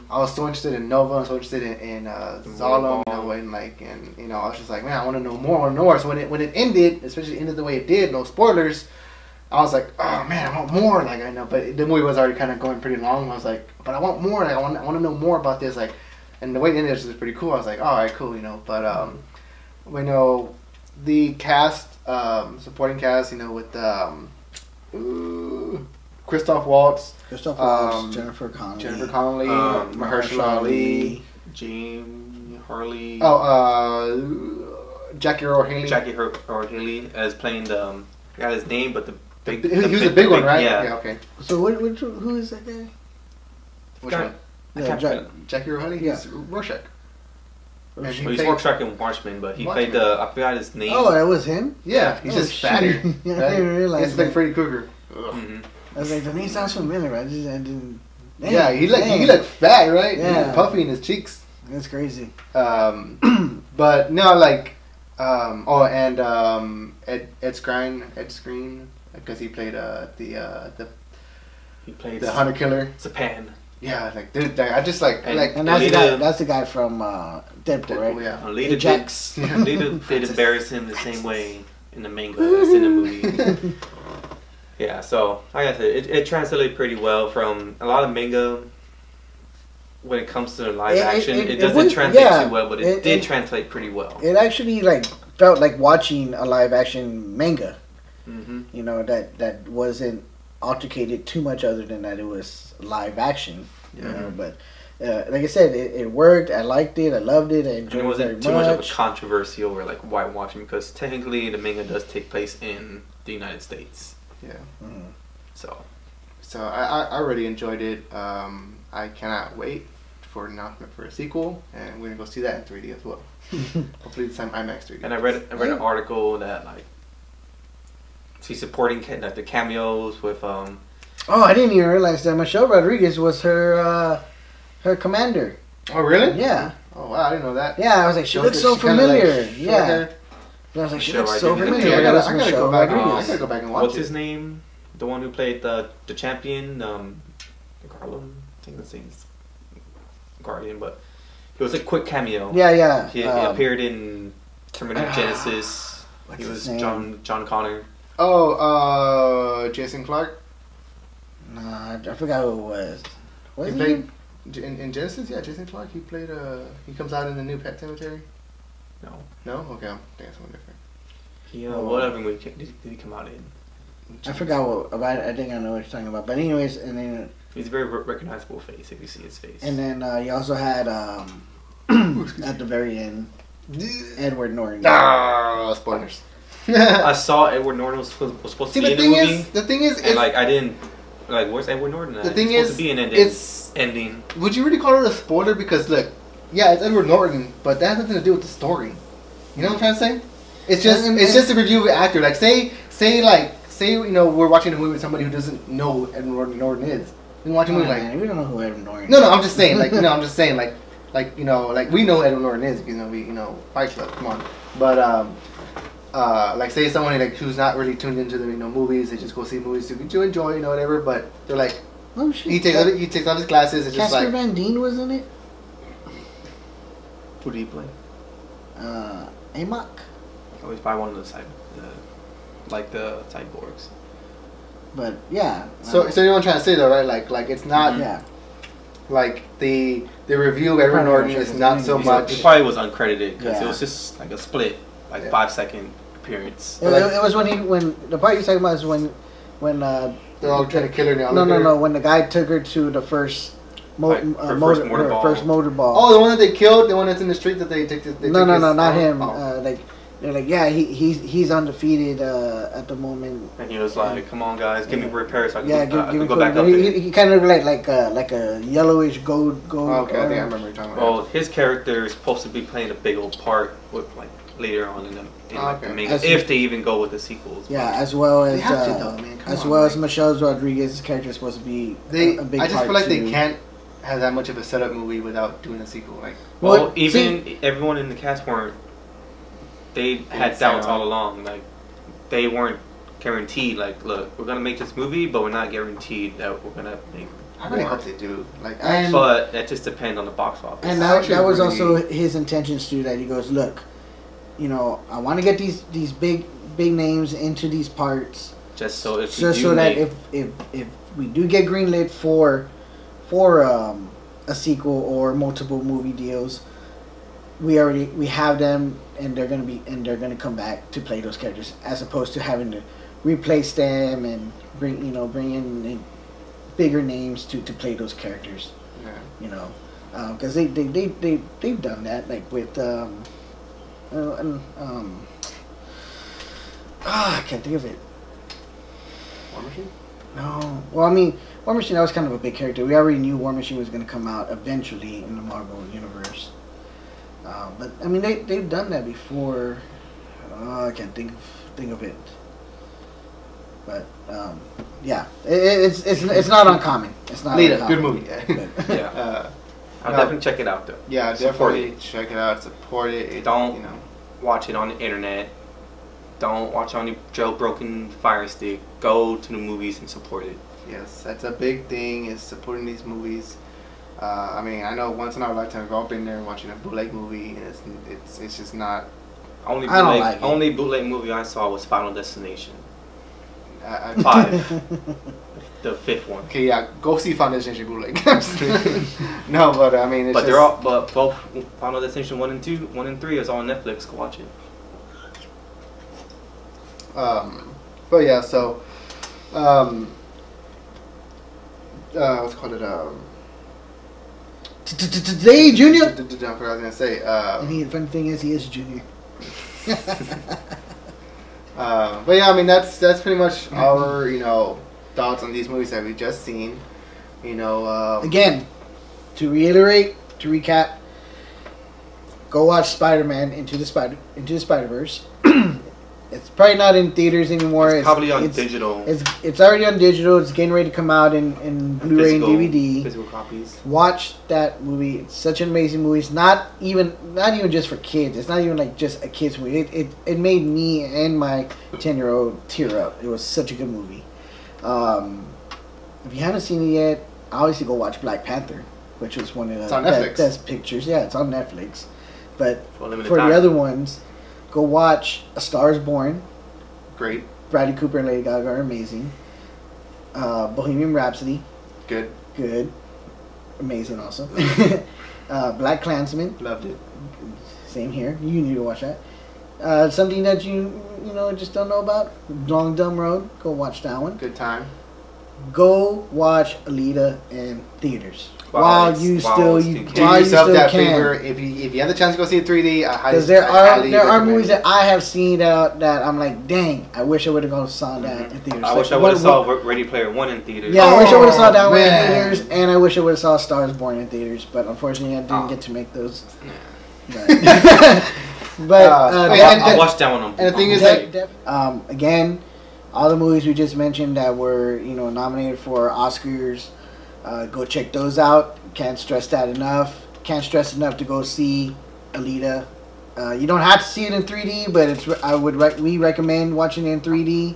I was so interested in Nova, I was so interested in Zalem, you know, and you know, I was just like, man, I want to know more. So when it ended, especially ended the way it did, no spoilers, I was like, oh man, I want more. Like I know, but the movie was already kind of going pretty long. I was like, but I want more. Like, I want to know more about this. Like, and the way it ended was pretty cool. I was like, all right, cool, you know. But we know the cast, supporting cast, you know, with Christoph Waltz, Jennifer Connelly, Mahershala Ali, Gene Harley. Jackie Earle Haley. Jackie Earle Haley as playing the. I got his name, but he was the big one, right? Yeah. Okay. So who is that guy? Which one? Jackie Earle Haley. He's Rorschach. Well, he's Rorschach in Watchmen, but he played the. I forgot his name. Oh, that was him. Yeah, he's just fatter. Yeah, I didn't realize. He's like Freddy Krueger. I was like, the name sounds familiar. I didn't. Dang, yeah, he looked fat, right? Yeah, he puffy in his cheeks. That's crazy. But no, like, Ed Skrein, because he played the hunter killer. Zapan. Yeah, like dude, I just like and that's the guy from Deadpool, right? Yeah, Alita did embarrass him the same way in the manga as in the movie. Yeah, so like I said, it translated pretty well from a lot of manga. When it comes to live action, it doesn't translate too well, but it did translate pretty well. It actually like felt like watching a live action manga. You know, that wasn't altercated too much, other than that it was live action. You know, but like I said, it worked. I liked it. I loved it. I enjoyed it. It wasn't too much of a controversy over like whitewashing, because technically the manga does take place in the United States. Yeah. So I really enjoyed it. I cannot wait for an announcement for a sequel, and we're gonna go see that in 3D as well. Hopefully this time IMAX 3D. And I read an article that like she's supporting the cameos with Oh, I didn't even realize that Michelle Rodriguez was her commander. Oh really? Yeah. Oh wow, I didn't know that. Yeah, I was like, she looks so familiar. Yeah. I was like, she looks so familiar. I gotta go back. I gotta go back and watch What's his name? The one who played the champion, Garland. I think that's his Guardian, but it was a quick cameo. Yeah. He appeared in Terminator Genesis. He was John Connor. Oh, Jason Clarke. Nah, I forgot who it was. He played in Genesis. Yeah, Jason Clarke. He played. He comes out in the new Pet Cemetery. No. Okay, I think someone different. What other movie did he come out in? I forgot what about it. I think I know what you're talking about. But anyways, and then he's a very recognizable face if you see his face. And then you also had at the very end, Edward Norton. Spoilers. I saw Edward Norton was supposed to be in the movie. The thing is, and like I didn't like. Where's Edward Norton? The thing is, supposed to be an ending. Would you really call it a spoiler? Because look, yeah, it's Edward Norton, but that has nothing to do with the story. You know what I'm trying to say? It's just a review of the actor. Like say you know we're watching a movie with somebody who doesn't know who Edward Norton is. We watch a movie we don't know who Edward Norton is. No, I'm just saying like you know like we know who Edward Norton is, we Fight Club, come on. But like say someone like who's not really tuned into the movies, they just go see movies to enjoy, whatever, but they're like, oh shit, he takes off his glasses and just like Casper Van Dien was in it. Who did he play? Amok. Oh, he's probably one of the cyborgs. But yeah. So you know what I'm trying to say though, right? Like it's not like the review of Edward Norton is not so much. It probably was uncredited because it was just like a split, 5-second appearance. It was when the part you're talking about is when they're all trying to kill her in the elevator. No. When the guy took her to the first first motorball. Oh, the one that they killed, the one that's in the street that they took. No, not him. They're like, yeah, he's undefeated at the moment. And he was like, "Come on, guys, give me repairs so I can give go back up." He kind of looked like a yellowish gold. Oh, okay, I think I remember you talking about. Well, his character is supposed to be playing a big old part with like later on in the making, if they even go with the sequels. Yeah, as well as Michelle Rodriguez's character is supposed to be a big part. I just feel like they can't have that much of a setup movie without doing a sequel. Like, well, everyone in the cast they had doubts all along. Like, they weren't guaranteed. Like, look, we're gonna make this movie, but we're not guaranteed that we're gonna make. I really hope they do. Like, but that just depends on the box office. And that was also his intentions too. That he goes, look, you know, I want to get these big names into these parts, just so that if we do get greenlit for a sequel or multiple movie deals, we have them, and they're gonna come back to play those characters, as opposed to having to replace them and bring in bigger names to play those characters. Yeah. You know, because they've done that, like with I can't think of it. War Machine? No. Well, I mean, War Machine, that was kind of a big character. We already knew War Machine was going to come out eventually in the Marvel universe. But I mean, they've done that before. I can't think of it. But yeah, it's not uncommon. It's not Alita, uncommon. good movie. Yeah. I'll definitely check it out though. Yeah, definitely check it out. Support it. Don't watch it on the internet. Don't watch it on your jailbroken Fire Stick. Go to the movies and support it. Yes, that's a big thing, is supporting these movies. I mean, I know once in our lifetime we've all been there watching a bootleg movie, and it's just not. Only bootleg movie I saw was Final Destination. 5. The 5th one. Okay, yeah, go see Final Destination bootleg. No, but I mean, but both Final Destination 1 and 3 is on Netflix. Go watch it. But yeah, so let's call it today, Junior. I forgot what I was gonna say. And the funny thing is, he is Junior. But yeah, I mean, that's pretty much our thoughts on these movies that we just seen. Again, to reiterate, to recap, go watch Spider-Man Into the Spider-Verse. It's probably not in theaters anymore. It's probably on digital. It's already on digital. It's getting ready to come out in Blu-ray and DVD. Physical copies. Watch that movie. It's such an amazing movie. It's not even just for kids. It's not even like just a kids movie. It made me and my 10-year-old tear up. It was such a good movie. If you haven't seen it yet, obviously go watch Black Panther, which was one of the best pictures. Yeah, it's on Netflix. But for the other ones, go watch A Star Is Born. Great. Bradley Cooper and Lady Gaga are amazing. Bohemian Rhapsody. Good. Amazing also. Black Klansman. Loved it. Same here. You need to watch that. Something that you just don't know about. Long Dumb Road. Go watch that one. Good time. Go watch Alita in theaters. While you still favor. If you have the chance to go see it 3D, because there are movies that I have seen that I'm like, dang, I wish I would have gone saw that in theaters. I wish I would have saw Ready Player One in theaters. Yeah, I wish I would have saw that one in theaters, and I wish I would have saw Stars Born in theaters. But unfortunately, I didn't get to make those. But I watched that one on. And the thing is that again, all the movies we just mentioned that were nominated for Oscars. Go check those out. Can't stress that enough. Can't stress enough to go see Alita. You don't have to see it in 3D, but we recommend watching it in 3D.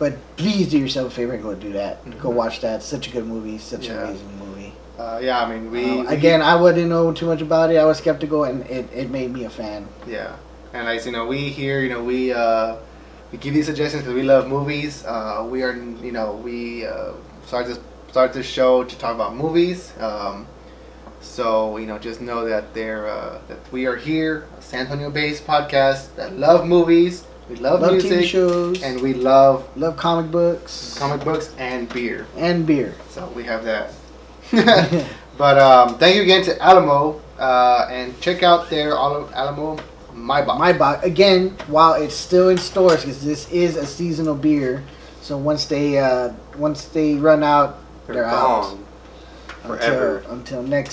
But please do yourself a favor and go do that. Mm-hmm. Go watch that. Such a good movie. Such an amazing movie. I mean, again, I wouldn't know too much about it. I was skeptical, and it made me a fan. Yeah, and we here, we give you suggestions because we love movies. We are, we start this show to talk about movies. So just know that that we are here, a San Antonio-based podcast that love movies. We love music, TV shows, and we love comic books, and beer. So we have that. But thank you again to Alamo, and check out their Alamo Maibocks. Maibocks again, while it's still in stores, because this is a seasonal beer. So once they run out, they're out forever until the next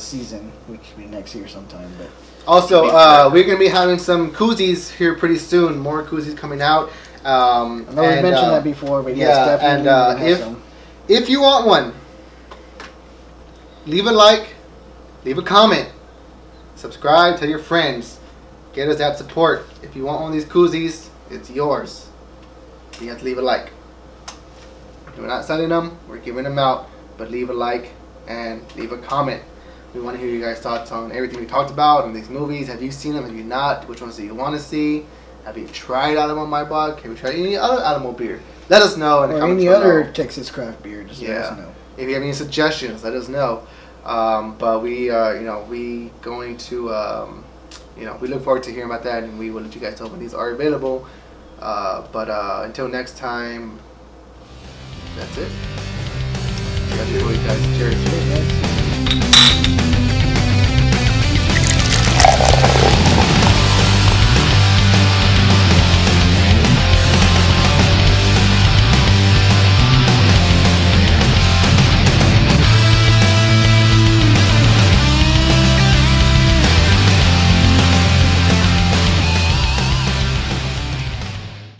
season, which will be next year sometime. But Also, we're gonna be having some koozies here pretty soon. More koozies coming out. I know we mentioned that before, but yes, definitely. And if you want one, leave a like, leave a comment, subscribe, tell your friends, get us that support. If you want one of these koozies, it's yours. You have to leave a like. We're not selling them, we're giving them out, but leave a like and leave a comment. We want to hear you guys' thoughts on everything we talked about and these movies. Have you seen them? Have you not? Which ones do you want to see? Have you tried Alamo My Bock? Have you tried any other Alamo beer? Let us know in the comments. Or any other Texas craft beer. Just let us know. If you have any suggestions, let us know. But we, we going to, we look forward to hearing about that, and we will let you guys know when these are available. But until next time, that's it. Cheers.